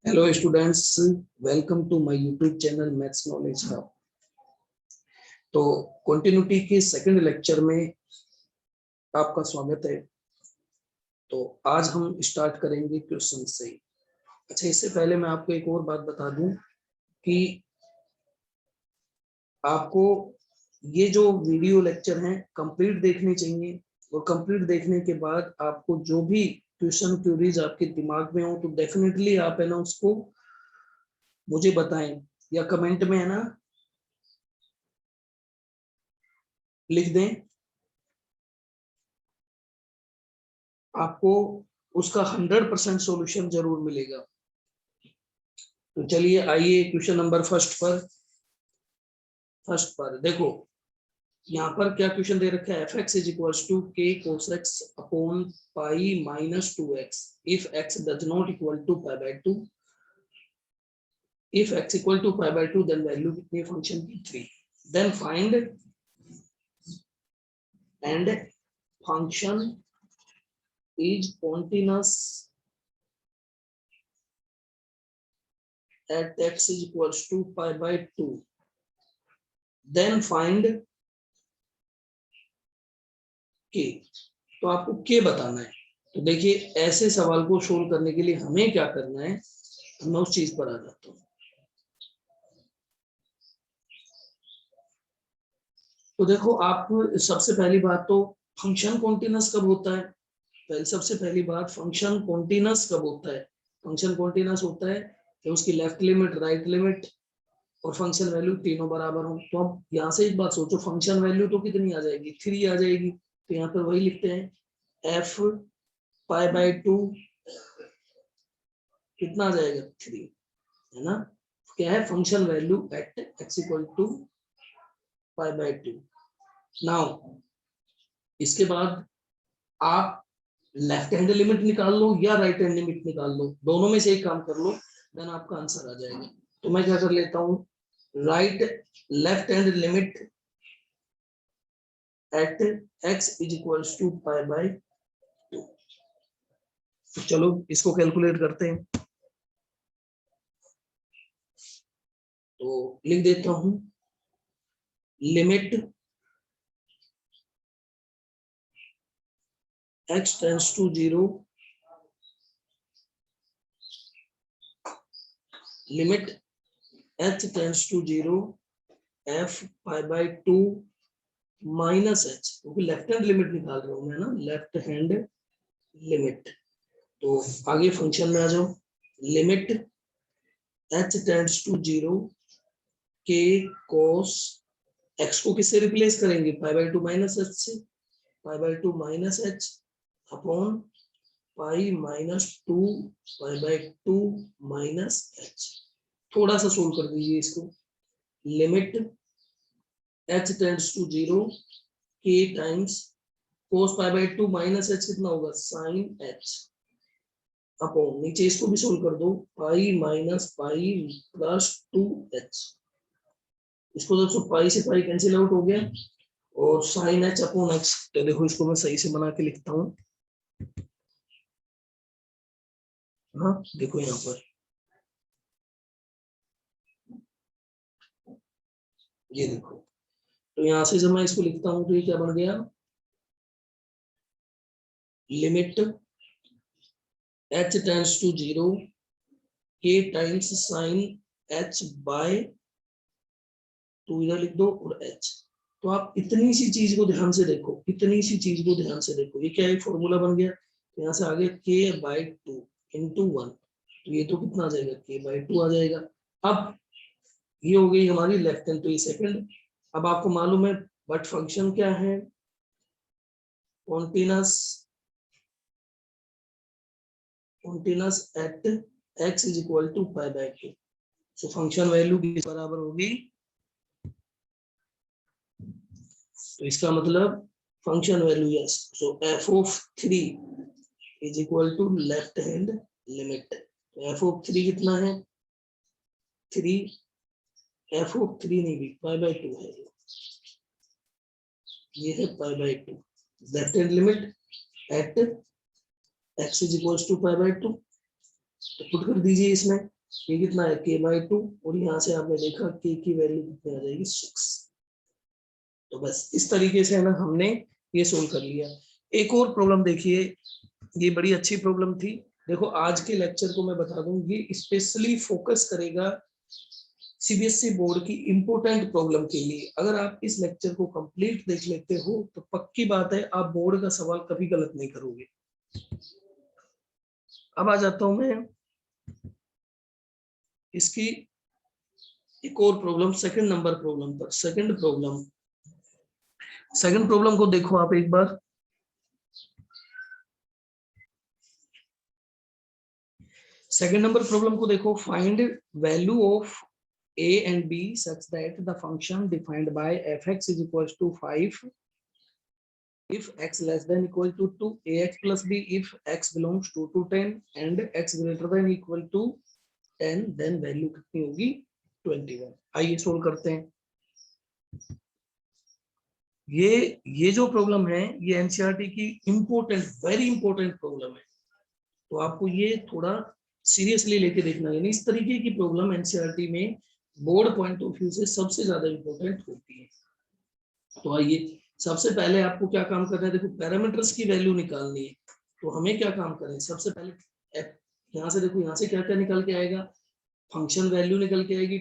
Hello students, welcome to my YouTube channel maths knowledge hub. तो continuity के second lecture में आपका स्वागत है। तो आज हम स्टार्ट करेंगे क्वेश्चन से। अच्छा, इससे पहले मैं आपको एक और बात बता दूं कि आपको ये जो वीडियो लेक्चर हैं कंप्लीट देखने चाहिए, और कंप्लीट देखने के बाद आपको जो भी क्वेश्चन क्यूरीज आपके दिमाग में हो तो डेफिनेटली आप है ना उसको मुझे बताएं या कमेंट में है ना लिख दें। आपको उसका 100% सॉल्यूशन जरूर मिलेगा। तो चलिए आइए क्वेश्चन नंबर फर्स्ट पर देखो, यहाँ पर क्या क्वेश्चन दे रखा है। F x is equal to k cos x upon pi minus 2x if x does not equal to pi by 2। If x equal to pi by 2 then value कितनी function की 3। Then find and function is continuous at x is equals to pi by 2, then find k। तो आपको k बताना है। तो देखिए, ऐसे सवाल को सोल्व करने के लिए हमें क्या करना है, मैं उस चीज पर आ जाता हूँ। तो देखो, आप सबसे पहली बात तो फंक्शन कॉन्टिन्यूअस कब होता है। सबसे पहली बात, फंक्शन कॉन्टिन्यूअस कब होता है। फंक्शन कॉन्टिन्यूअस होता है कि उसकी लेफ्ट लिमिट, राइट लिमिट और फंक्शन वैल्यू तीनों बराबर हो। तो अब यहाँ से एक बात सोचो, फंक्शन वैल्यू तो कितनी आ जाएगी, 3 आ जाएगी। तो यहाँ पर वही लिखते हैं, एफ पाई बाय 2 कितना आ जाएगा 3, है ना। क्या है, function value at x equal to pi by 2। Now इसके बाद आप लेफ्ट हैंड लिमिट निकाल लो या राइट हैंड लिमिट निकाल लो, दोनों में से एक काम कर लो, देन आपका आंसर आ जाएगा। तो मैं क्या कर लेता हूँ, right left hand limit at x is equal to pi by 2। तो चलो इसको कैलकुलेट करते हैं। तो लिख देता हूं, limit x tends to 0, limit h tends to 0 f pi by 2 minus h, क्योंकि लेफ्ट हैंड लिमिट निकाल रहा हूं मैं ना, लेफ्ट हैंड लिमिट। तो आगे फंक्शन में आ जाओ, limit h tends to 0 k cos x को किससे रिप्लेस करेंगे, पाई बाय 2 माइनस h से, pi by 2 minus h upon pi minus 2 pi by 2 minus h। थोड़ा सा सोल्व कर दीजिए इसको, limit h tends to 0 k times cos pi by 2 minus h कितना होगा, sin h अपॉन, नीचे इसको भी सोल्व कर दो, pi minus pi plus 2h। इसको दोस्तों पाई से पाई कैंसिल आउट हो गया, और साइन एच अपॉन एक्स। तो देखो इसको मैं सही से बना के लिखता हूँ। हाँ देखो यहाँ पर ये देखो, तो यहाँ से जब मैं इसको लिखता हूँ तो ये क्या बन गया, limit h tends to 0 k times sine h by 2, इधर लिख दो, और h। तो आप इतनी सी चीज को ध्यान से देखो, इतनी सी चीज को ध्यान से देखो, ये क्या है, फॉर्मूला बन गया। तो यहाँ से आगे k बाय 2 इंटू 1, तो ये तो कितना आ जाएगा, k बाय 2 आ जाएगा। अब ये हो गई हमारी लेफ्ट हैंड, तो ये सेकंड। अब आपको मालूम है बट फंक्शन क्या है, continuous, continuous at x is equal to pi by 2। So function value किस बराबर होगी, तो इसका मतलब function value, yes, so f of 3 is equal to left hand limit. तो f ऑफ 3 कितना है, 3, f ऑफ 3 नहीं भी पाई बाय 2 है, ये है pi by 2, left hand limit at x is equal to pi by 2। तो पुट कर दीजिए इसमें, ये कितना है k/2 और यहाँ से आपने देखा k की वैल्यू कितनी आ जाएगी 6। तो बस इस तरीके से है ना हमने ये सोल्व कर लिया। एक और प्रॉब्लम देखिए, ये बड़ी अच्छी प्रॉब्लम थी। देखो आज के लेक्चर को मैं बता दूं, ये स्पेशली फोकस करेगा सीबीएसई बोर्ड की इंपोर्टेंट प्रॉब्लम के लिए। अगर आप इस लेक्चर को कंप्लीट देख लेते हो तो पक्की बात है आप बोर्ड का सवाल कभी गलत नहीं करोगे। अब आ जाता हूं मैं इसकी एक और प्रॉब्लम, सेकंड नंबर प्रॉब्लम पर। सेकंड प्रॉब्लम को देखो आप एक बार। सेकंड नंबर प्रॉब्लम को देखो, find value of a and b such that the function defined by fx is equals to 5 if x less than equal to 2, ax plus b if x belongs to 10 and x greater than equal to 10, then value कितनी होगी 21। आइए solve करते हैं। ये जो problem है ये NCERT की इंपोर्टेंट, वेरी इंपोर्टेंट प्रॉब्लम है, तो आपको ये थोड़ा सीरियसली लेके देखना है। यानी इस तरीके की प्रॉब्लम एनसीईआरटी में बोर्ड पॉइंट ऑफ व्यू से सबसे ज्यादा इंपॉर्टेंट होती है। तो आइए सबसे पहले आपको क्या काम करना है, देखो पैरामीटर्स की वैल्यू निकालनी है। तो हमें क्या काम करें, सबसे पहले यहाँ से देखो, यहाँ से क्या क्या निकल के आएगा, फंक्शन वैल्यू निकल के आएगी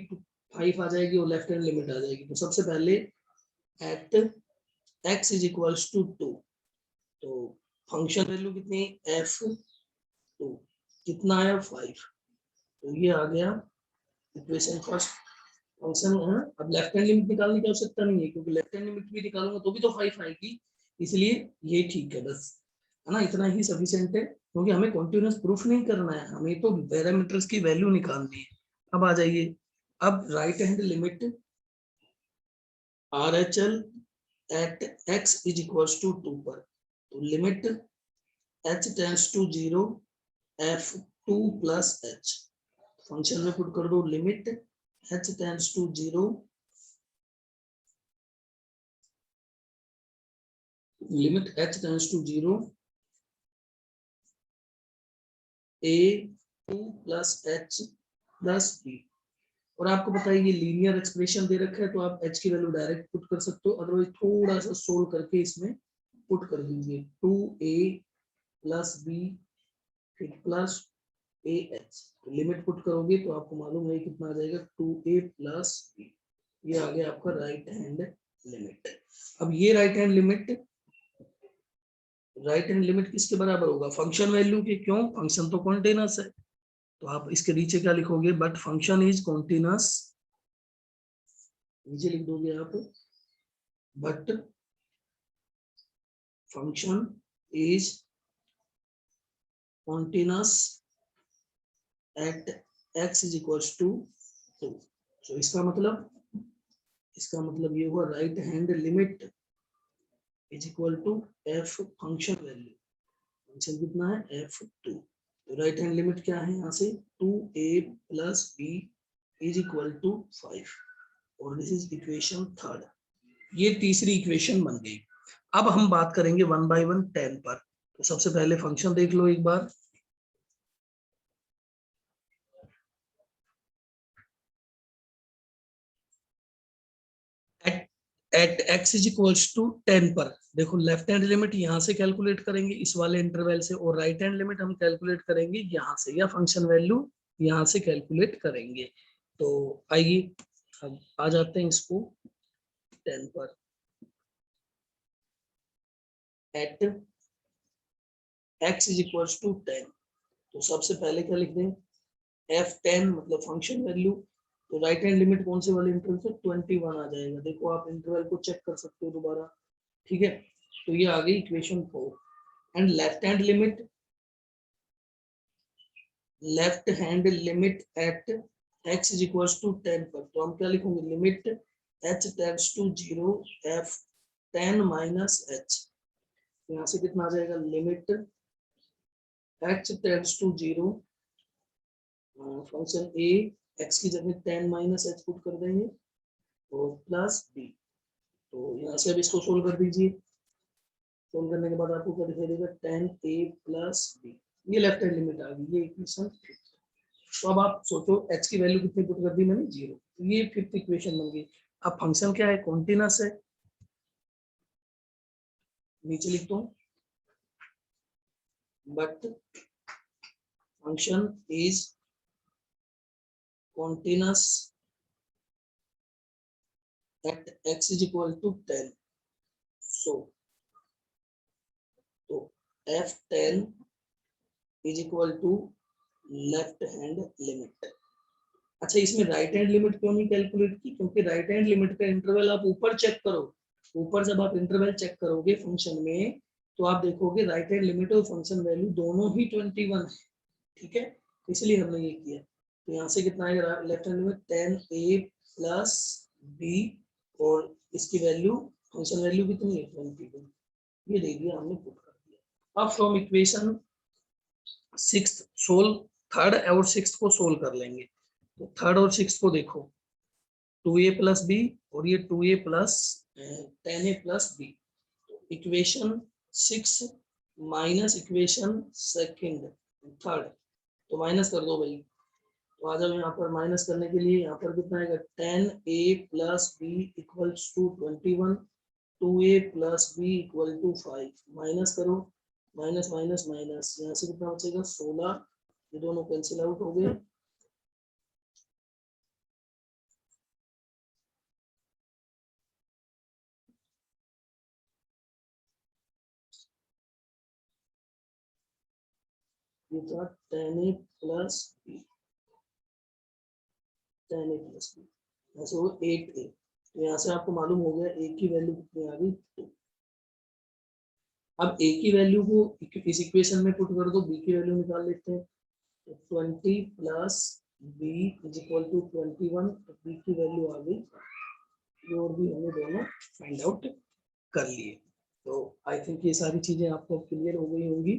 5 आ जाएगी और लेफ्ट हैंड लिमिट आ जाएगी। तो सबसे पहले at x is equals to 2, तो फंक्शन वैल्यू कितनी f2 कितना आया 5, तो ये आ गया इक्वेशन फर्स्ट। फंक्शन है, अब लेफ्ट हैंड लिमिट निकालने की आवश्यकता नहीं है क्योंकि लेफ्ट हैंड लिमिट भी निकालूंगा तो भी तो 5 आएगी, इसलिए ये ठीक है बस, है ना, इतना ही सफिशिएंट है क्योंकि हमें कॉन्टिन्यूअस प्रूफ नहीं करना है, हमें तो पैरामीटर्स की वैल्यू निकालनी है। अब आ जाइए, अब right hand limit RHL at x is equals to 2 पर, तो limit h tends to 0 f2 plus h, function में पुट कर दो limit h tends to 0 limit h tends to 0 a2 plus h plus b। और आपको पता है ये लीनियर एक्सप्रेशन दे रखा है तो आप h की वैल्यू डायरेक्ट पुट कर सकते हो, अदरवाइज थोड़ा सा सोल्व करके इसमें पुट कर दीजिए 2a प्लस b फिर प्लस ah, तो लिमिट पुट करोगे तो आपको मालूम है कितना आ जाएगा 2a प्लस b, ये आ गया आपका राइट हैंड लिमिट। अब ये राइट हैंड लिमिट किसके बराबर होगा, फंक्शन वैल्यू के, क्यों, फंक्शन तो कॉन्टिन्यूअस है। तो आप इसके नीचे क्या लिखोगे, बट फंक्शन इज कॉन्टिन्यूअस, नीचे लिख दोगे आप but function is continuous at x is equals to 2। तो इसका मतलब ये हुआ right hand limit is equal to f function value, function कितना है f2, तो राइट हैंड लिमिट क्या है यहाँ से 2a plus b is equal to 5 और दिस इज इक्वेशन थर्ड, ये तीसरी इक्वेशन बन गई। अब हम बात करेंगे 1 बाय 1 10 पर। तो सबसे पहले फंक्शन देख लो एक बार, at x is equals to 10 पर देखो लेफ्ट हैंड लिमिट यहाँ से कैलकुलेट करेंगे इस वाले इंटरवल से, और राइट हैंड लिमिट हम कैलकुलेट करेंगे यहाँ से, या फंक्शन वैल्यू यहाँ से कैलकुलेट करेंगे। तो आइए अब आ जाते हैं इसको 10 पर, at x is equals to 10, तो सबसे पहले क्या लिख दें f10 मतलब फंक्शन वैल्यू, तो राइट हैंड लिमिट कौन से वाले इंटरवल से 21 आ जाएगा, देखो आप इंटरवल को चेक कर सकते हो दोबारा, ठीक है। तो ये आ गई equation 4 and left hand limit at x is equals to 10 पर, तो हम क्या लिखेंगे limit h tends to 0 f10 minus h, यहाँ से कितना आ जाएगा limit h tends to 0 function a x की जगह 10 माइनस h पुट कर देंगे और प्लस b, तो यहाँ से अब इसको सोल्व कर दीजिए, सोल्व करने के बाद आपको क्या दिखाई देगा 10a प्लस b, ये लेफ्ट हैंड लिमिट आ गई, ये इक्वेशन तो अब आप सोचो h की वैल्यू कितनी पुट कर दी मैंने 0, ये फिफ्थ इक्वेशन बन गई। अब फंक्शन क्या है, कॉन्टिन्यूअस है, नीचे लिखता हूं, but function is continuous at x is equal to 10, so तो f10 is equal to left hand limit. अच्छा, इसमें राइट हैंड लिमिट क्यों नहीं कैलकुलेट की, क्योंकि राइट हैंड लिमिट का इंटरवल आप ऊपर चेक करो, ऊपर जब आप इंटरवल चेक करोगे फंक्शन में तो आप देखोगे राइट हैंड लिमिट और फंक्शन वैल्यू दोनों ही 21 है, ठीक है, इसलिए हमने ये किया। तो यहाँ से कितना आएगा left hand limit 10a plus b, और इसकी वैल्यू फंक्शन वैल्यू कितनी है 21, ये दे दिया हमने, पुट कर दिया। अब from equation sixth solve, third और सिक्स्थ को सोल्व कर लेंगे। तो थर्ड और सिक्स्थ को देखो, 2a प्लस बी और ये 2a plus 10a plus b, equation 6 minus equation second third, तो माइनस कर दो भाई। तो आ जाओ यहाँ पर, माइनस करने के लिए यहाँ पर कितना आएगा 10a plus b equals to 21, 2a plus b equal to 5, minus करो, माइनस माइनस माइनस, यहाँ से कितना बचेगा 16, ये दोनों कैंसिल आउट हो गए। ये था 10a plus B, 10a plus B, ऐसे हो 8a। तो यहाँ से आपको मालूम हो गया a की वैल्यू कितनी आ गई 2। अब a की वैल्यू को इस इक्वेशन में पुट कर दो, b की वैल्यू निकाल लेते हैं। तो 20 plus b is equal to 21, तो b की वैल्यू आ गई, ये और भी हमें दोनों फाइंड आउट कर लिए। तो आई थिंक ये सारी चीजें आपको क्लियर हो गई होंगी।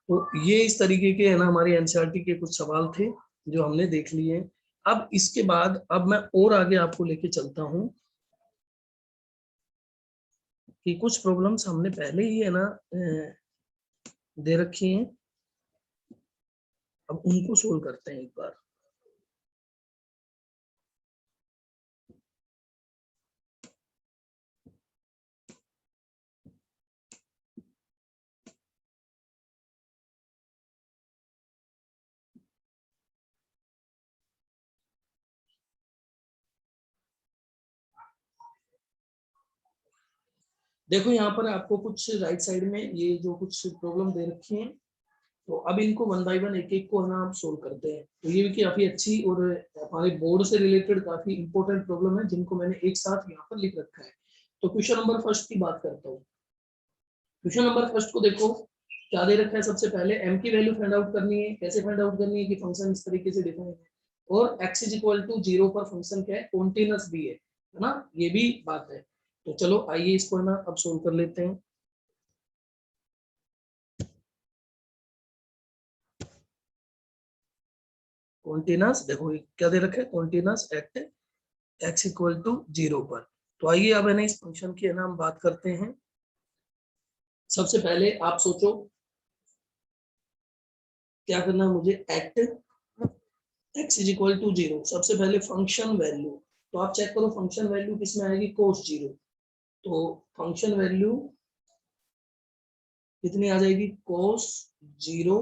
तो ये इस तरीके के है ना हमारे एनसीईआरटी के कुछ सवाल थे जो हमने देख लिए। अब इसके बाद अब मैं और आगे आपको लेके चलता हूं कि कुछ प्रॉब्लम्स हमने पहले ही है ना दे रखी हैं, अब उनको सोल्व करते हैं एक बार। देखो यहाँ पर आपको कुछ राइट साइड में ये जो कुछ प्रॉब्लम दे रखी हैं, तो अब इनको वन बाय वन एक एक को ना आप सोल्व करते हैं। तो ये भी काफी अच्छी और हमारे बोर्ड से रिलेटेड काफी इंपॉर्टेंट प्रॉब्लम है जिनको मैंने एक साथ यहाँ पर लिख रखा है। तो क्वेश्चन नंबर फर्स्ट की बात करता हूँ। क्वेश्चन नंबर फर्स्ट को देखो, क्या दे रखा है, सबसे पहले m की वैल्यू फाइंड आउट करनी है। कैसे फाइंड आउट करनी है कि फंक्शन इस तरीके से डिफाइन है और x इज इक्वल टू 0 पर फंक्शन क्या है, कॉन्टिन्यूअस भी है ना, ये भी बात है। तो चलो आइए इसको ना अब सोल्व कर लेते हैं। कॉन्टिन्यूअस देखो क्या दे रखा है, continuous at x equal to 0 पर। तो आइए अब है ना इस फंक्शन की है ना हम बात करते हैं। सबसे पहले आप सोचो क्या करना है मुझे, at x is equal to 0, सबसे पहले फंक्शन वैल्यू। तो आप चेक करो फंक्शन वैल्यू किसमें आएगी, कोस 0। तो फंक्शन वैल्यू कितनी आ जाएगी, कोस 0,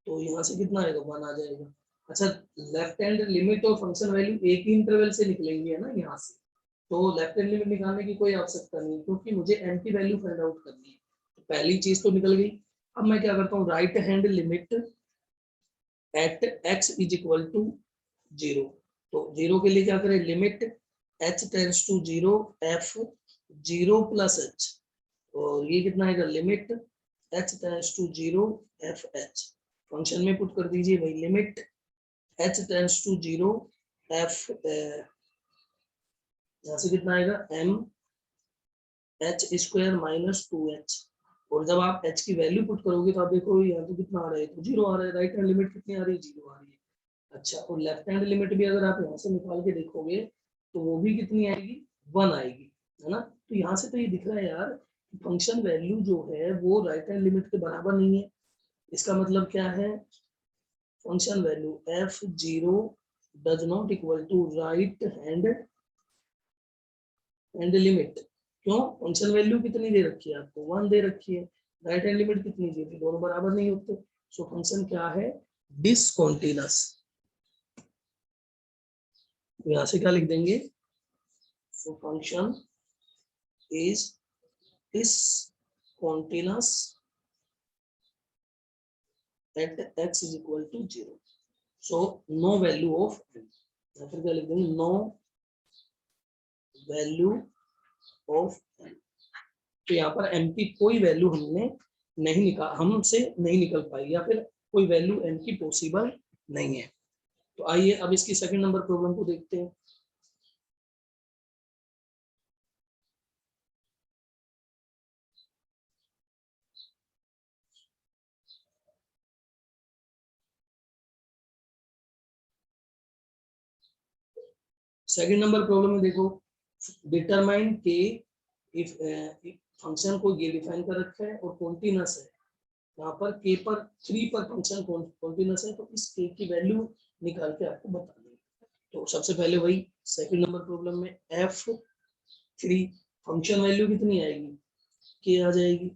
तो यहाँ से कितना आएगा 1 आ जाएगा। अच्छा, लेफ्ट हैंड लिमिट और फंक्शन वैल्यू एक ही इंटरवल से निकलेंगे है ना यहाँ से, तो लेफ्ट हैंड लिमिट निकालने की कोई आवश्यकता नहीं क्योंकि मुझे m की वैल्यू फाइंड आउट करनी है। तो पहली चीज तो निकल गई। अब मैं क्या करता हूँ, right hand limit at x is equal to 0। तो 0 के लिए क्या करें, limit h tends to 0 f 0 plus h, और ये कितना आएगा, limit h tends to 0 f h। Function में पुट कर दीजिए भाई, limit h tends to 0 f, यहाँ से कितना आएगा m h square minus 2h, और जब आप h की वैल्यू पुट करोगे तो आप देखो यहाँ तो कितना आ रहा है, तो 0 आ रहा है। राइट हैंड लिमिट कितनी आ रही है, 0 आ रही है। अच्छा, और लेफ्ट हैंड लिमिट भी अगर आप यहाँ से निकाल के देखोगे तो वो भी कितनी आएगी, 1 आएगी, है ना। तो यहाँ से तो ये दिख रहा है यार फंक्शन वैल्यू जो है वो राइट हैंड लिमिट के बराबर नहीं है। इसका मतलब क्या है, function value f0 does not equal to right hand limit. क्यों? फंक्शन वैल्यू कितनी दे रखी है आपको? 1 दे रखी है। राइट हैंड लिमिट कितनी दी थी? दोनों बराबर नहीं होते। सो फंक्शन क्या है? डिसकंटीन्यूअस। तो यहां से क्या लिख देंगे? सो function is discontinuous at x is equal to 0. So no value of n. या फिर क्या लिख देंगे? No value of n. तो यहाँ पर m की कोई वैल्यू हमसे नहीं निकल पाई, या फिर कोई वैल्यू m की पॉसिबल नहीं है। तो आइए अब इसकी सेकंड नंबर प्रॉब्लम को देखते हैं। सेकंड नंबर प्रॉब्लम में देखो, डिटरमाइन के इफ फंक्शन को ये डिफाइन कर रखा है और कॉन्टिन्यूअस है। यहाँ पर k पर 3 पर फंक्शन कॉन्टिन्यूअस है, तो इस k की वैल्यू निकाल के आपको बता देंगे। तो सबसे पहले वही सेकंड नंबर प्रॉब्लम में f3 फंक्शन वैल्यू कितनी आएगी? k आ जाएगी।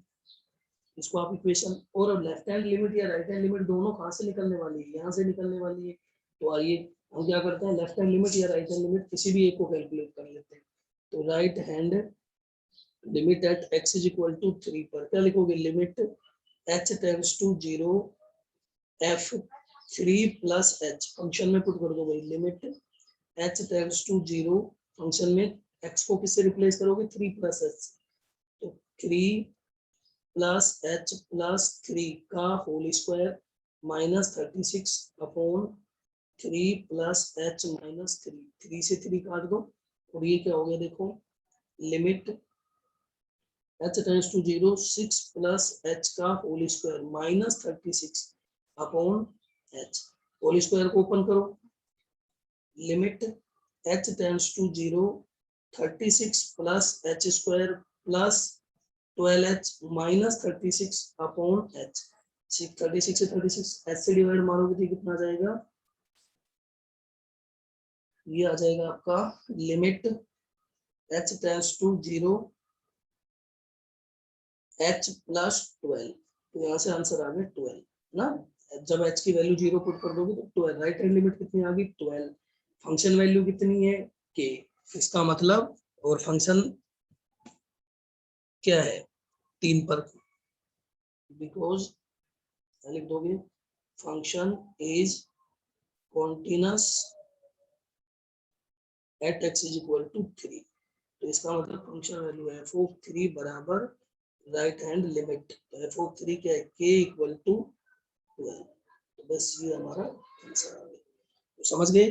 इसको आप इक्वेशन, और लेफ्ट हैंड लिमिट या राइट हैंड लिमिट दोनों कहाँ से निकलने वाली है? यहाँ से निकलने वाली है। तो आइए हम क्या करते हैं, लेफ्ट हैंड लिमिट या राइट हैंड लिमिट किसी भी एक को कैलकुलेट कर लेते हैं। तो right hand limit at x is equal to 3 पर क्या लिखोगे? Limit h tends to 0 f3 plus h function में पुट कर दो भाई। Limit h tends to 0 function में x को किससे रिप्लेस करोगे? 3 प्लस h। तो 3 प्लस h प्लस 3 का whole square minus 36 upon 3 plus h minus 3। 3 से 3 काट दो और ये क्या हो गया? देखो, limit h tends to 0 6 plus h का whole square minus 36 upon h। Whole square को ओपन करो। Limit h tends to 0 36 plus h square plus 12h minus 36 upon h। 36 से 36 h से डिवाइड मारोगे तो कितना जाएगा? ये आ जाएगा आपका limit h tends to 0 h plus 12। तो यहाँ से आंसर आ गया 12 ना। जब h की वैल्यू 0 पुट कर दोगे तो 12। राइट हैंड लिमिट कितनी आ गई? 12। फंक्शन वैल्यू कितनी है? k। इसका मतलब, और फंक्शन क्या है? 3 पर। बिकॉज लिख दोगे function is continuous at x is equal to 3। तो इसका मतलब फंक्शन वैल्यू है f3 बराबर राइट हैंड लिमिट। तो f3 क्या है? k equal to 12। तो बस ये हमारा आंसर आ गया। तो समझ गए?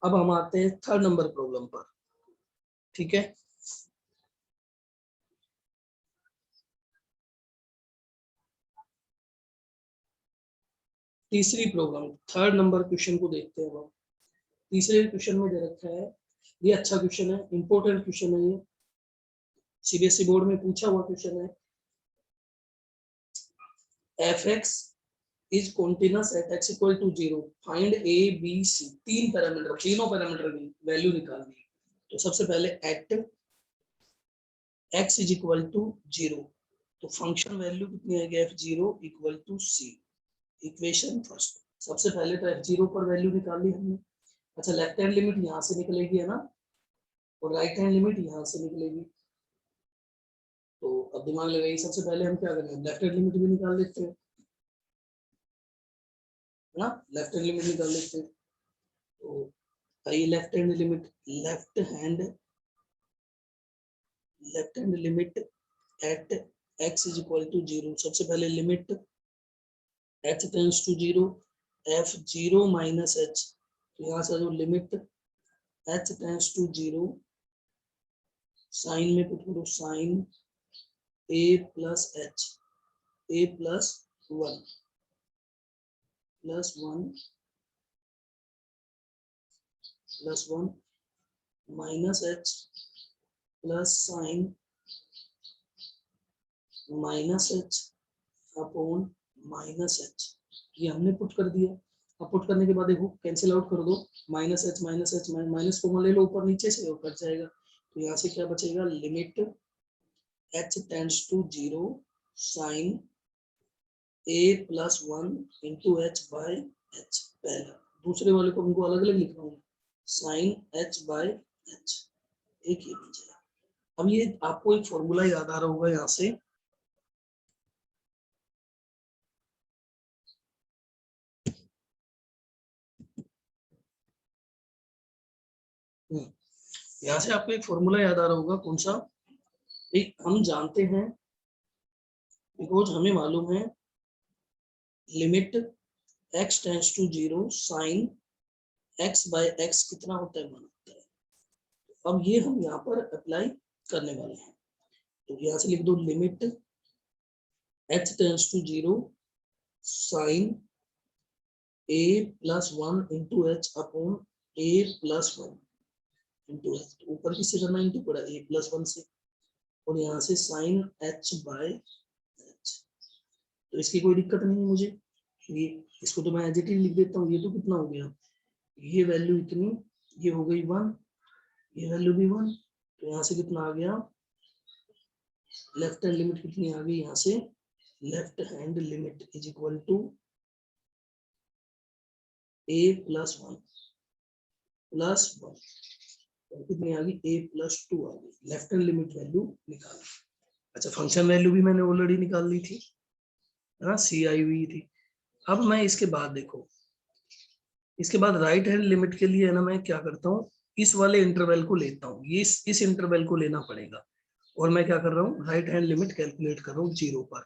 अब हम आते हैं थर्ड नंबर प्रॉब्लम पर। ठीक है, तीसरी प्रॉब्लम, थर्ड नंबर क्वेश्चन को देखते हैं हम। तीसरे क्वेश्चन में दे रखा है, ये अच्छा क्वेश्चन है, इंपॉर्टेंट क्वेश्चन है, ये सीबीएसई बोर्ड में पूछा हुआ क्वेश्चन है। fx is continuous at x equal to 0, find a b c। तीन पैरामीटर, तीनों पैरामीटर की वैल्यू निकालनी है। तो सबसे पहले at x is equal to 0, तो फंक्शन वैल्यू कितनी आएगी? f0 equal to c। Equation first, सबसे पहले तो f0 पर वैल्यू निकाली हमने। अच्छा, लेफ्ट हैंड लिमिट यहाँ से निकलेगी है ना, और राइट हैंड लिमिट यहाँ से निकलेगी। तो अब दिमाग लगाइए, सबसे पहले हम क्या करेंगे? लेफ्ट हैंड लिमिट भी निकाल लेते हैं ना, लेफ्ट हैंड लिमिट निकाल लेते हैं। तो आइए left hand limit, left hand limit at x is equal to 0। सबसे पहले limit h tends to 0 f0 minus h। तो यहाँ से जो limit h tends to 0 sine में पुट करो, sine a plus h, a plus 1 plus 1 plus 1 minus h plus sine minus h upon minus h। ये हमने पुट कर दिया। अब पुट करने के बाद देखो कैंसिल आउट कर दो, माइनस एच माइनस कॉमन ले लो ऊपर नीचे से, और कट जाएगा। तो यहाँ से क्या बचेगा, limit H tends to 0 sine a plus 1 into H by H. पहला, दूसरे वाले को उनको अलग अलग लिख रहा हूँ, साइन एच बाई एच, एक ही बन जाएगा। अब ये आपको एक फॉर्मूला याद आ रहा होगा यहाँ से, यहाँ से आपको एक फॉर्मूला याद आ रहा होगा, कौन सा, एक हम जानते हैं, बिकॉज हमें मालूम है limit x tends to 0 sine x by x कितना होता है, 1 होता है। अब ये हम यहाँ पर अप्लाई करने वाले हैं, तो यहाँ से लिख दो limit h tends to 0 sine a plus 1 into H upon a plus 1 into H, ऊपर किससे करना, इंटू पड़ा a प्लस 1 से, और यहाँ से साइन h बाय h। तो इसकी कोई दिक्कत नहीं है मुझे, ये इसको तो मैं एज इट इज लिख देता हूँ। ये तो कितना हो गया, ये वैल्यू इतनी, ये हो गई 1, ये वैल्यू भी 1, तो यहाँ से कितना आ गया, लेफ्ट हैंड लिमिट कितनी आ गई, यहाँ से left hand limit is equal to a plus 1 plus 1, और कितनी आ गई, a प्लस 2 आ गई। लेफ्ट हैंड लिमिट वैल्यू निकाल। अच्छा, फंक्शन वैल्यू भी मैंने ऑलरेडी निकाल ली थी, है ना, सी आई हुई थी। अब मैं इसके बाद देखो, इसके बाद राइट हैंड लिमिट के लिए है ना, मैं क्या करता हूँ, इस वाले इंटरवल को लेता हूँ, ये इस इंटरवल को लेना पड़ेगा, और मैं क्या कर रहा हूँ, राइट हैंड लिमिट कैलकुलेट कर रहा हूँ 0 पर।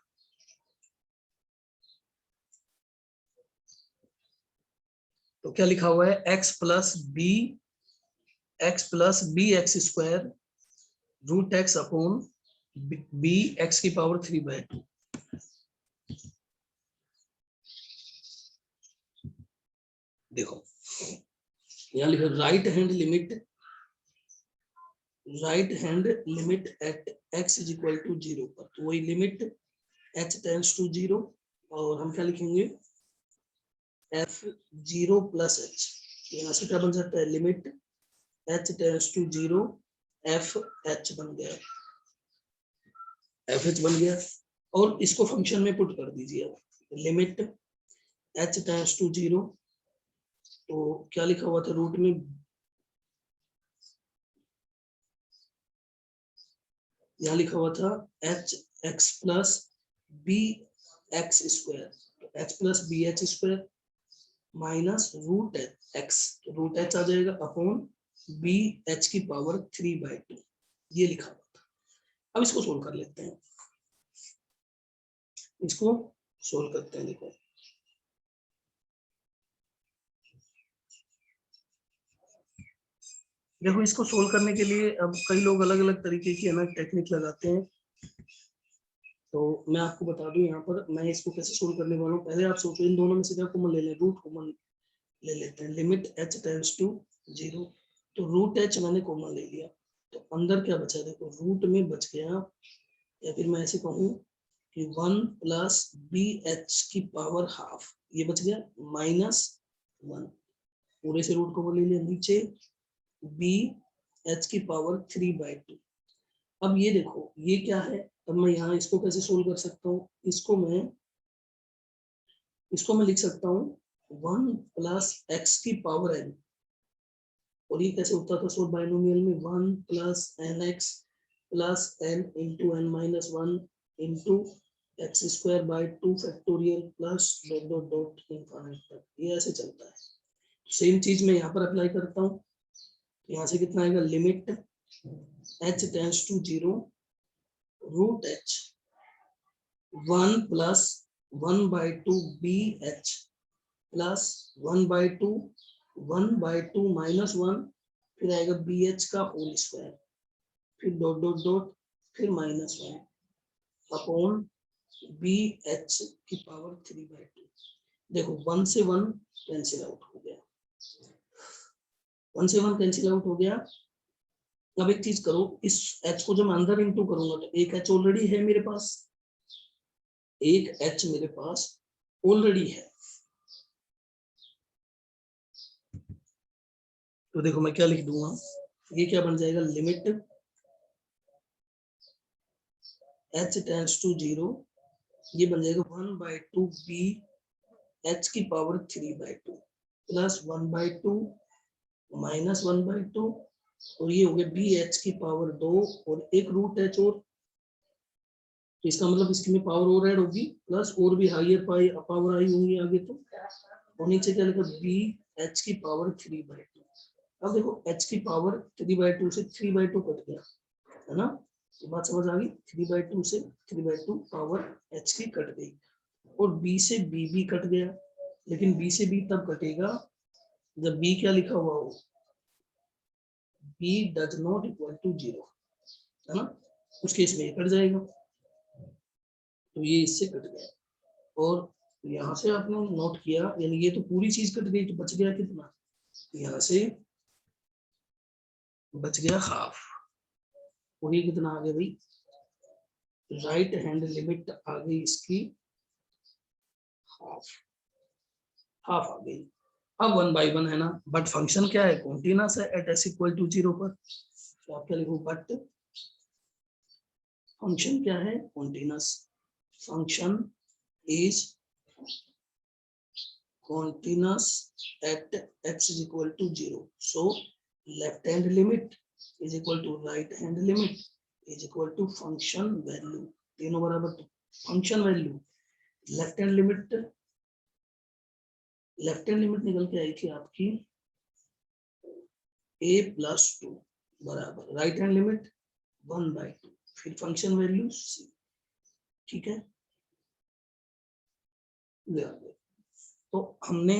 तो क्या लिखा हुआ है, x plus b x square root x upon b x की पावर 3/2। देखो यहाँ लिखा right hand limit at x is equal to 0 पर, तो वही लिमिट h टेंड्स टू 0, और हम क्या लिखेंगे, f 0 प्लस h। यहाँ से क्या बन जाता है, limit h tends to 0 f h बन गया, एफ एच बन गया। और इसको फंक्शन में पुट कर दीजिए, लिमिट h टेंड्स टू 0, तो क्या लिखा हुआ था रूट में, यहाँ लिखा हुआ था h x plus b x square, तो h plus b h square minus root x, root h आ जाएगा अपॉन बी एच की पावर 3/2, ये लिखा हुआ था। अब इसको सोल्व कर लेते हैं, इसको सोल्व करते हैं। देखो इसको सोल्व करने के लिए अब कई लोग अलग अलग तरीके की है ना टेक्निक लगाते हैं, तो मैं आपको बता दूं यहाँ पर मैं इसको कैसे सोल्व करने वाला हूँ। पहले आप सोचो इन दोनों में से क्या कॉमन ले लें, रूट कॉमन ले लेते हैं, लिमिट h टेंड्स टू 0, तो रूट h मैंने कॉमन ले लिया, तो अंदर क्या बचा, देखो रूट में बच गया, या फिर मैं ऐसे कहूँ कि 1 प्लस बी एच की पावर हाफ, ये बच गया -1, पूरे से रूट कॉमन ले लिया, नीचे बी एच की पावर 3/2। अब ये देखो ये क्या है, अब मैं यहाँ इसको कैसे सोल्व कर सकता हूँ, इसको मैं लिख सकता हूँ 1 प्लस एक्स की पावर n, और ये कैसे होता था सोल्व बाइनोमियल में, 1 plus n x plus n into n minus 1 into x square by 2 factorial plus dot dot dot infinite तक, ये ऐसे चलता है। सेम चीज मैं यहाँ पर अप्लाई करता हूँ, यहाँ से कितना आएगा, limit h tends to 0 root h 1 plus 1/2 b h plus 1/2 1/2 minus 1, फिर आएगा बी एच का होल स्क्वायर, फिर डॉट डॉट डॉट, फिर -1 अपॉन बी एच की पावर 3/2। देखो 1 से 1 कैंसिल आउट हो गया, 1 से 1 कैंसिल आउट हो गया। अब एक चीज करो, इस h को जब मैं अंदर इंटू करूंगा तो एक h ऑलरेडी है मेरे पास, एक h मेरे पास ऑलरेडी है, तो देखो मैं क्या लिख दूंगा, ये क्या बन जाएगा, लिमिट h टेंड्स टू 0, ये बन जाएगा 1/2 b h की पावर 3/2 प्लस 1/2 माइनस 1/2, और ये हो गया बी एच की पावर 2 और एक रूट एच, और तो इसका मतलब इसकी में पावर और ऐड होगी, प्लस और भी हाइयर पावर आई होंगी आगे, तो और नीचे क्या लिखा, बी एच की पावर 3/2। अब देखो h की पावर 3/2 से 3/2 कट गया, है ना, ये बात समझ आ गई, 3/2 से 3/2 पावर h की कट गई, और b से b भी कट गया, लेकिन b से b तब कटेगा जब b क्या लिखा हुआ हो, b does not equal to 0, है ना, उस केस में ये कट जाएगा, तो ये इससे कट गया, और यहाँ से आपने नोट किया, यानी ये तो पूरी चीज कट गई, तो बच गया कितना, यहाँ से बच गया हाफ, और ये कितना आ गया भाई, राइट हैंड लिमिट आ गई इसकी हाफ, हाफ आ गई। अब 1/1 है ना, बट फंक्शन क्या है, कॉन्टिन्यूअस है एट s इक्वल टू 0 पर, तो आप क्या लिखो, बट फंक्शन क्या है, continuous, function is continuous at x is equal to 0. So left hand limit is equal to right hand limit is equal to function value, तीनों बराबर, तो function value left hand limit निकल के आई थी आपकी a plus 2 बराबर right hand limit 1/2, फिर function value c, ठीक है, तो हमने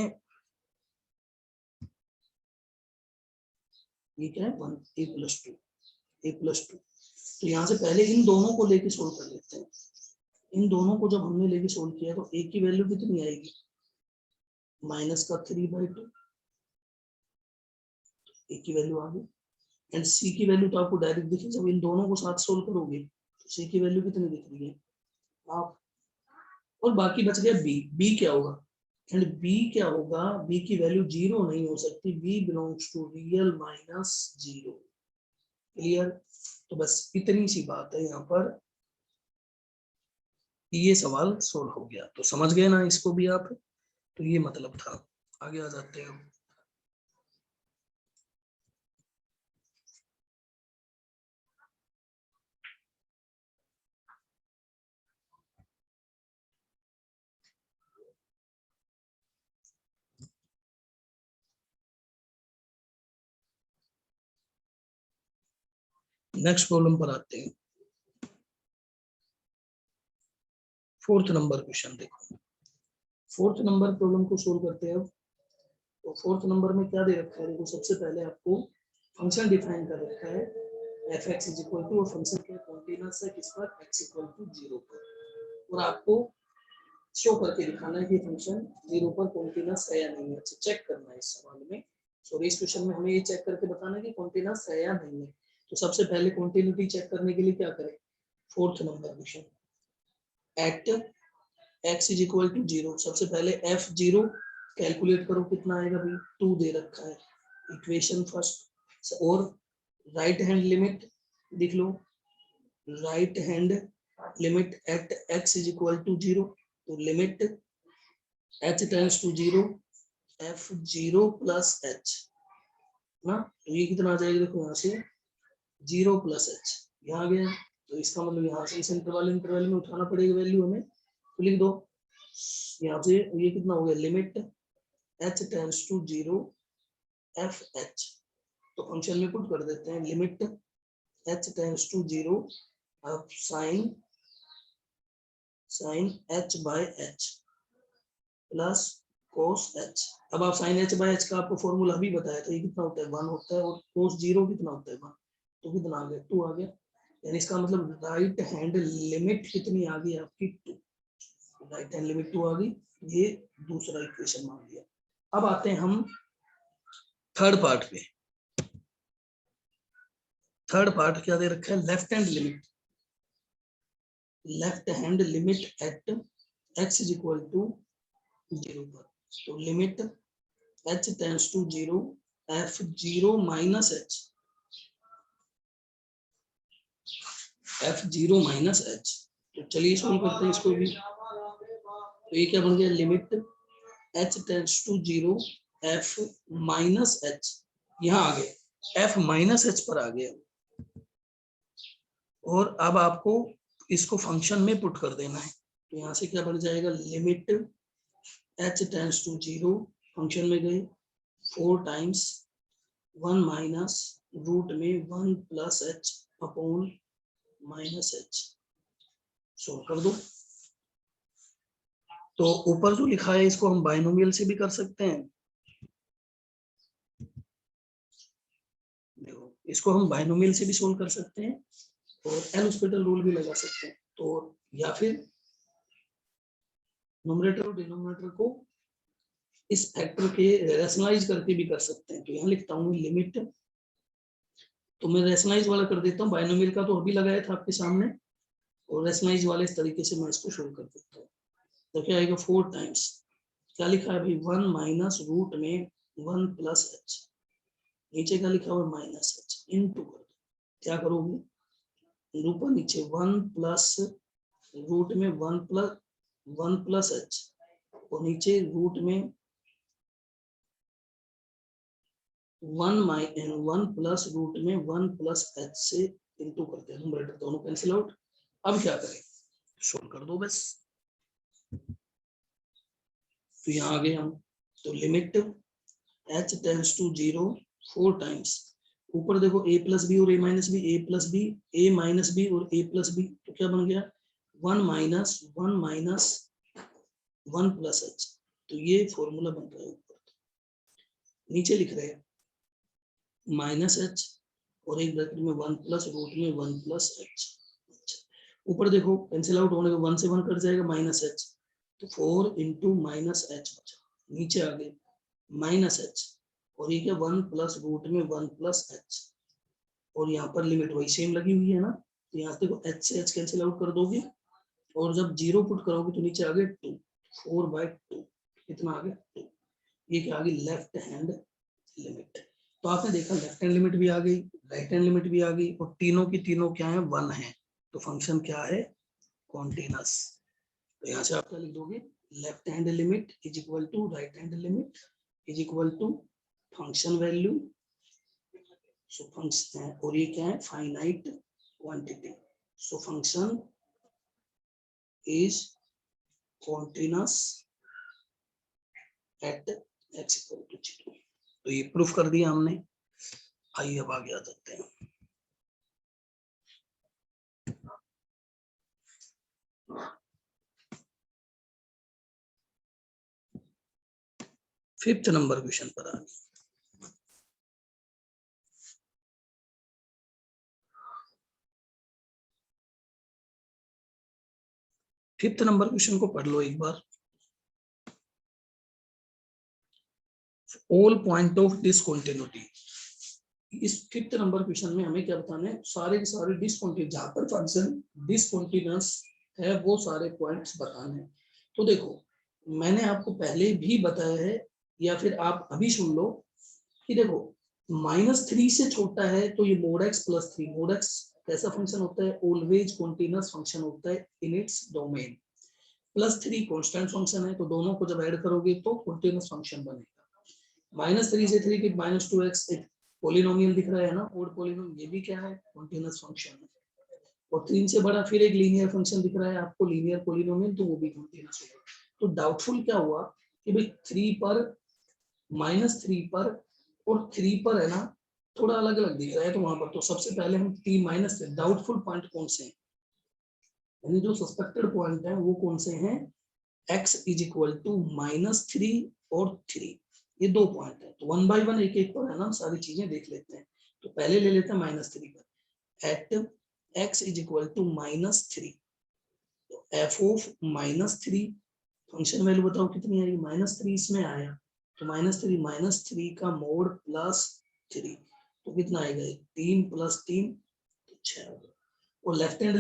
ये क्या है, 1 a प्लस 2 तो यहाँ से पहले इन दोनों को लेके सोल्व कर लेते हैं, इन दोनों को जब हमने लेके सोल्व किया तो a की वैल्यू कितनी आएगी, माइनस का 3/2, a की वैल्यू आ गई, एंड c की वैल्यू तो आपको डायरेक्ट दिखी, जब इन दोनों को साथ सोल्व करोगे तो c की वैल्यू कितनी दिख रही है आप, और बाकी बच गया b क्या होगा, एंड b क्या होगा, b की वैल्यू 0 नहीं हो सकती, b belongs to real minus 0, clear, तो बस इतनी सी बात है यहाँ पर, ये सवाल सोल्व हो गया, तो समझ गए ना इसको भी आप, तो ये मतलब था, आगे आ जाते हैं। नेक्स्ट प्रॉब्लम पर आते हैं, 4th नंबर क्वेश्चन देखो, 4th नंबर प्रॉब्लम को सोल्व करते हैं अब, तो 4th नंबर में क्या दे रखा है, देखो सबसे पहले आपको फंक्शन डिफाइन कर रखा है f x is equal to, और फंक्शन क्या कॉन्टिन्यूअस है किस पर, एक्स इक्वल टू 0 पर, और आपको शो करके दिखाना है कि फंक्शन 0 पर कॉन्टिन्यूअस है या नहीं है, अच्छा चेक करना है इस सवाल में, सॉरी इस क्वेश्चन में हमें ये चेक करके बताना है कि कॉन्टिन्यूअस है या नहीं है, तो सबसे पहले कॉन्टिन्यूटी चेक करने के लिए क्या करें, 4th number question, at x is equal to 0, सबसे पहले f0 कैलकुलेट करो, कितना आएगा भाई, 2 दे रखा है, इक्वेशन फर्स्ट, और राइट हैंड लिमिट लिख लो, right hand limit at x is equal to 0, तो limit h tends to 0 f0 plus h ना, तो ये कितना आ जाएगा, देखो यहाँ से 0 प्लस h, यहाँ आ गया, तो इसका मतलब यहाँ से इस इंटरवल में उठाना पड़ेगा वैल्यू हमें, तो लिख दो यहाँ से, ये कितना हो गया, limit h tends to 0 f h, तो फंक्शन में पुट कर देते हैं, लिमिट h टेंड्स टू 0 अब sine h by h plus cos h, अब आप साइन h बाय h का आपको फॉर्मूला भी बताया था, ये कितना होता है 1 होता है, और कोस 0 कितना होता है 1, तो कितना आ गया 2 आ गया, यानी इसका मतलब राइट हैंड लिमिट कितनी आ गई आपकी 2, राइट हैंड लिमिट 2 आ गई, ये दूसरा इक्वेशन मान लिया। अब आते हैं हम थर्ड पार्ट पे, थर्ड पार्ट क्या दे रखा है, left hand limit at x is equal to 0 पर, तो limit h tends to 0 f0 minus h, f0 minus h. तो चलिए सोल्व करते हैं इसको भी। तो ये क्या बन गया, limit h tends to 0 f minus h, यहाँ आ गए f माइनस एच पर आ गया। और अब आपको इसको फंक्शन में पुट कर देना है। तो यहाँ से क्या बन जाएगा, limit h tends to 0, function में गए 4 टाइम्स 1 माइनस रूट में 1 plus h upon minus h. Solve कर दो। तो ऊपर जो लिखा है इसको हम बाइनोमियल से भी कर सकते हैं। देखो इसको हम बाइनोमियल से भी सोल्व कर सकते हैं और एल हॉस्पिटल रूल भी लगा सकते हैं। तो या फिर न्यूमरेटर और डिनोमिनेटर को इस फैक्टर के रैशनलाइज करके भी कर सकते हैं। तो यहाँ लिखता हूँ लिमिट, तो मैं रैशनलाइज वाला कर देता हूँ, बाइनोमियल का तो अभी लगाया था आपके सामने, और रैशनलाइज वाले इस तरीके से मैं इसको शुरू कर देता हूँ। तो क्या आएगा 4 टाइम्स, क्या लिखा है भाई 1 माइनस रूट में 1 प्लस एच, नीचे क्या लिखा हुआ माइनस एच, इनटू कर दो। क्या करोगे, ऊपर नीचे 1 प्लस रूट में 1 प्लस एच, और नीचे रूट में 1 प्लस रूट में 1 प्लस एच से इनटू करते हैं, न्यूमरेटर दोनों कैंसिल आउट। अब क्या करें, सोल्व कर दो बस। तो यहाँ आ गए हम। तो limit h tends to 0 4 times, ऊपर देखो a प्लस बी और a minus b, a plus b, a minus b और a प्लस बी, तो क्या बन गया 1 माइनस 1 प्लस एच। तो ये फॉर्मूला बन रहा है ऊपर। नीचे लिख रहे हैं माइनस एच और एक ब्रैकेट में 1 प्लस रूट में 1 प्लस एच। ऊपर देखो कैंसिल आउट होने के 1 से 1 कट जाएगा माइनस एच, तो 4 इंटू माइनस एच बचा। नीचे आ गए माइनस एच और ये क्या 1 प्लस रूट में 1 प्लस एच, और यहाँ पर लिमिट वही सेम लगी हुई है ना। तो यहाँ देखो एच से एच कैंसिल आउट कर दोगे, और जब 0 पुट करोगे तो नीचे आ गए 2, 4/2, कितना आ गया 2। ये क्या आ गई लेफ्ट हैंड लिमिट। तो आपने देखा लेफ्ट हैंड लिमिट भी आ गई, राइट हैंड लिमिट भी आ गई, और तीनों की तीनों क्या है 1 है। तो फंक्शन क्या है, कॉन्टिन्यूअस। तो यहाँ से आप क्या लिख दोगे, left hand limit is equal to right hand limit is equal to function value. So function, और ये क्या है finite quantity. So function is continuous at x equal to 0। तो ये प्रूफ कर दिया हमने। आइए अब आगे आ जाते हैं। फिफ्थ नंबर क्वेश्चन पर आ गए। फिफ्थ नंबर क्वेश्चन को पढ़ लो एक बार। All point of discontinuity. इस फिफ्थ नंबर क्वेश्चन में हमें क्या बताना है, सारे के सारे डिसकंटिन्यूस, जहां पर फंक्शन डिसकंटिन्यूस है वो सारे पॉइंट्स बताने हैं। तो देखो मैंने आपको पहले भी बताया है, या फिर आप अभी सुन लो कि देखो -3 से छोटा है तो ये mod x plus 3, mod x कैसा फंक्शन होता है, ऑलवेज कॉन्टिन्यूस फंक्शन होता है in its domain. +3 constant function है, तो दोनों को जब ऐड करोगे तो कॉन्टिन्यूस फंक्शन बनेगा। -3 से 3 के -2x एक पॉलिनोमियल दिख रहा है ना, ऑड पॉलिनोमियल, ये भी क्या है कॉन्टिन्यूस फंक्शन है। और 3 से बड़ा फिर एक लीनियर फंक्शन दिख रहा है आपको, लीनियर पॉलिनोमियल, तो वो भी कॉन्टिन्यूस होगा। तो डाउटफुल क्या हुआ कि भाई 3 पर, -3 पर और 3 पर है ना थोड़ा अलग अलग दिख रहा है, तो वहां पर तो सबसे पहले हम t- डाउटफुल पॉइंट कौन से हैं, यानी जो सस्पेक्टेड पॉइंट है वो कौन से हैं, x इज इक्वल टू -3 और 3, ये 2 पॉइंट है। तो 1 बाय 1 एक एक पर है ना सारी चीजें देख लेते हैं। तो पहले ले लेते हैं -3 पर, at x is equal to -3, तो f ऑफ -3 फंक्शन वैल्यू बताओ कितनी आएगी, -3 इसमें आया, तो -3 का मोड +3, तो कितना आएगा 3 + 3 तो 6 होगा। और left hand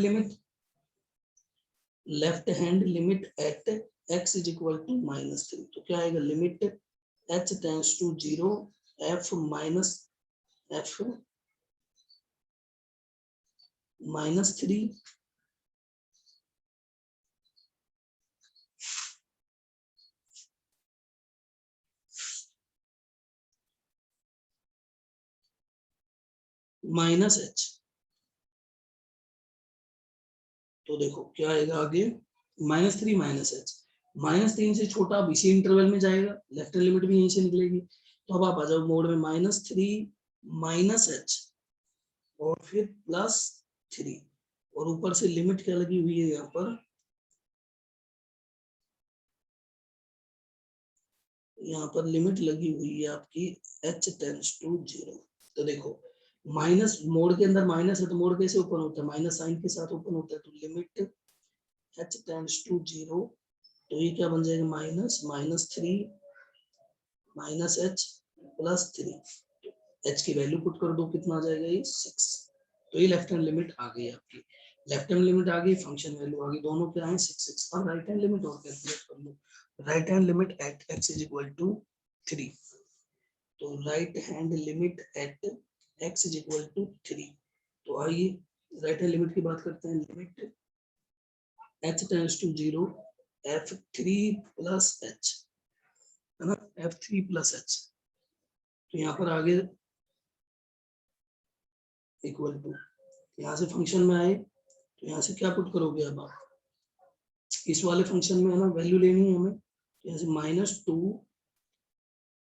limit at x is equal to -3, तो क्या आएगा limit h tends to 0 f minus 3 minus h। तो देखो क्या आएगा आगे, -3 माइनस h, -3 से छोटा अब इसी इंटरवल में जाएगा, लेफ्ट हैंड लिमिट भी यहीं से निकलेगी। तो अब आप आ जाओ मोड में -3 माइनस h और फिर +3 और ऊपर से लिमिट क्या लगी हुई है यहाँ पर, यहाँ पर लिमिट लगी हुई है आपकी h टेंड्स टू 0। तो देखो माइनस मोड के अंदर माइनस है तो मोड कैसे ओपन होता है, माइनस साइन के साथ ओपन होता है। तो लिमिट h टेंड्स टू 0, तो ये क्या बन जाएगा, -3 माइनस h +3। h की वैल्यू पुट कर दो, कितना आ जाएगा ये 6। तो ये लेफ्ट हैंड लिमिट आ गई आपकी, लेफ्ट हैंड लिमिट आ गई, फंक्शन वैल्यू आ गई, दोनों क्या है 6 6। अब राइट हैंड लिमिट और कैलकुलेट कर लो, right hand limit at x is equal to 3। तो right hand limit at x is equal to 3। तो आइए राइट हैंड लिमिट की बात करते हैं, limit h tends to 0 f3 plus h, है ना, f3 प्लस h। तो यहाँ पर आगे इक्वल टू, यहाँ से फंक्शन में आए तो यहाँ से क्या पुट करोगे, अब आप इस वाले फंक्शन में है ना वैल्यू लेनी है हमें, तो यहाँ से -2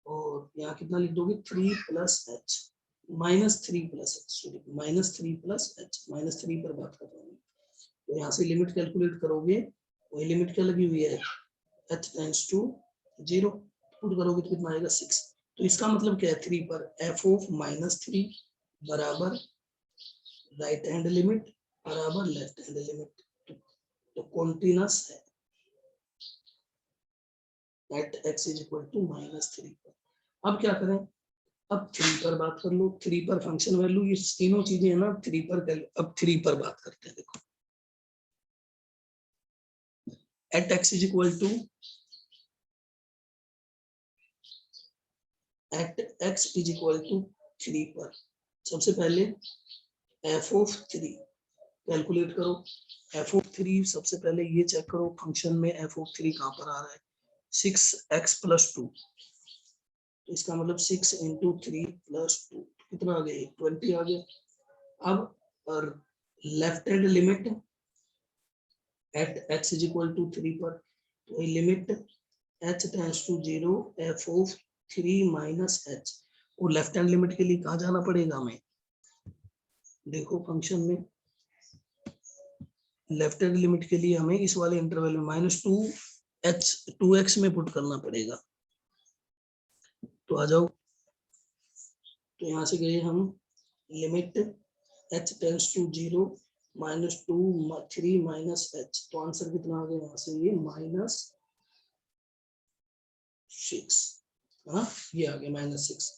और यहाँ कितना लिख दोगे 3 plus h, -3 plus h, sorry -3 plus h, -3 पर बात कर रहा हूँ। तो यहाँ से लिमिट कैलकुलेट करोगे, वही लिमिट क्या लगी हुई है h टेंड्स टू 0, पुट करोगे तो कितना आएगा 6। तो इसका मतलब क्या है, 3 पर f ऑफ -3 बराबर राइट हैंड लिमिट बराबर लेफ्ट हैंड लिमिट, तो कॉन्टिन्यूअस है at x is equal to -3 पर। अब क्या करें, अब 3 पर बात कर लो, 3 पर फंक्शन वैल्यू, ये तीनों चीजें है ना 3 पर, अब 3 पर बात करते हैं। देखो at x is equal to, at x is equal to 3 पर सबसे पहले f ऑफ 3 कैलकुलेट करो। f ऑफ 3 सबसे पहले ये चेक करो फंक्शन में f ऑफ 3 कहां पर आ रहा है, 6x + 2। तो इसका मतलब 6 इंटू 3 + 2 कितना आ गया, 20 आ गया। अब left hand limit at x is equal to 3 पर, तो ये limit h tends to 0 f of 3 minus h, और लेफ्ट हैंड लिमिट के लिए कहाँ जाना पड़ेगा हमें, देखो फंक्शन में लेफ्ट हैंड लिमिट के लिए हमें इस वाले इंटरवल में -2x में पुट करना पड़ेगा। तो आ जाओ, तो यहाँ से गए हम limit h tends to 0 -2 3 minus h, तो आंसर कितना आ गया यहाँ से, ये -6, है ना, ये आ गया -6।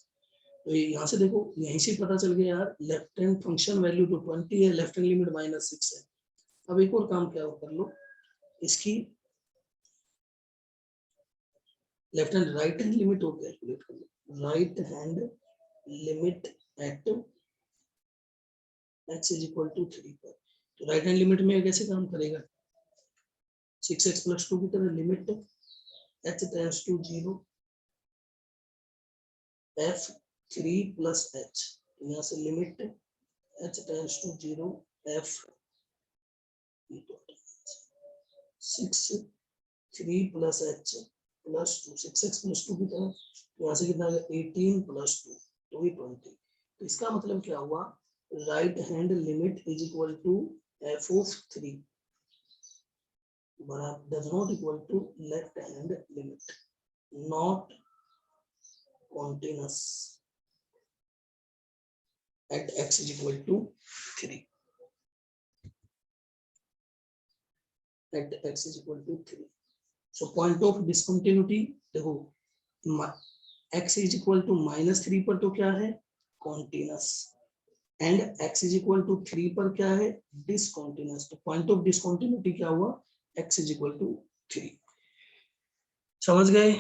तो यहाँ से देखो यहीं से पता चल गया यार, लेफ्ट हैंड फंक्शन वैल्यू तो 20 है, लेफ्ट हैंड लिमिट -6 है। अब एक और काम क्या कर लो, इसकी left hand right hand limit और कैलकुलेट कर लो। Right hand limit at x is equal to 3 पर, तो राइट हैंड लिमिट में कैसे काम करेगा, 6x + 2 की तरह limit h tends to 0 f3 plus h, यहाँ से limit h tends to 0 f 6 3 plus h plus 2, 6x + 2 की तरह, यहाँ से कितना आ गया 18 + 2, तो ये 20। तो इसका मतलब क्या हुआ, right hand limit is equal to f of 3 does not equal to left hand limit, not continuous at x is equal to 3, at x is equal to 3। so point of discontinuity देखो, x is equal to -3 पर तो क्या है continuous, and x is equal to 3 पर क्या है discontinuous। तो point of discontinuity क्या हुआ, x is equal to 3। समझ गए।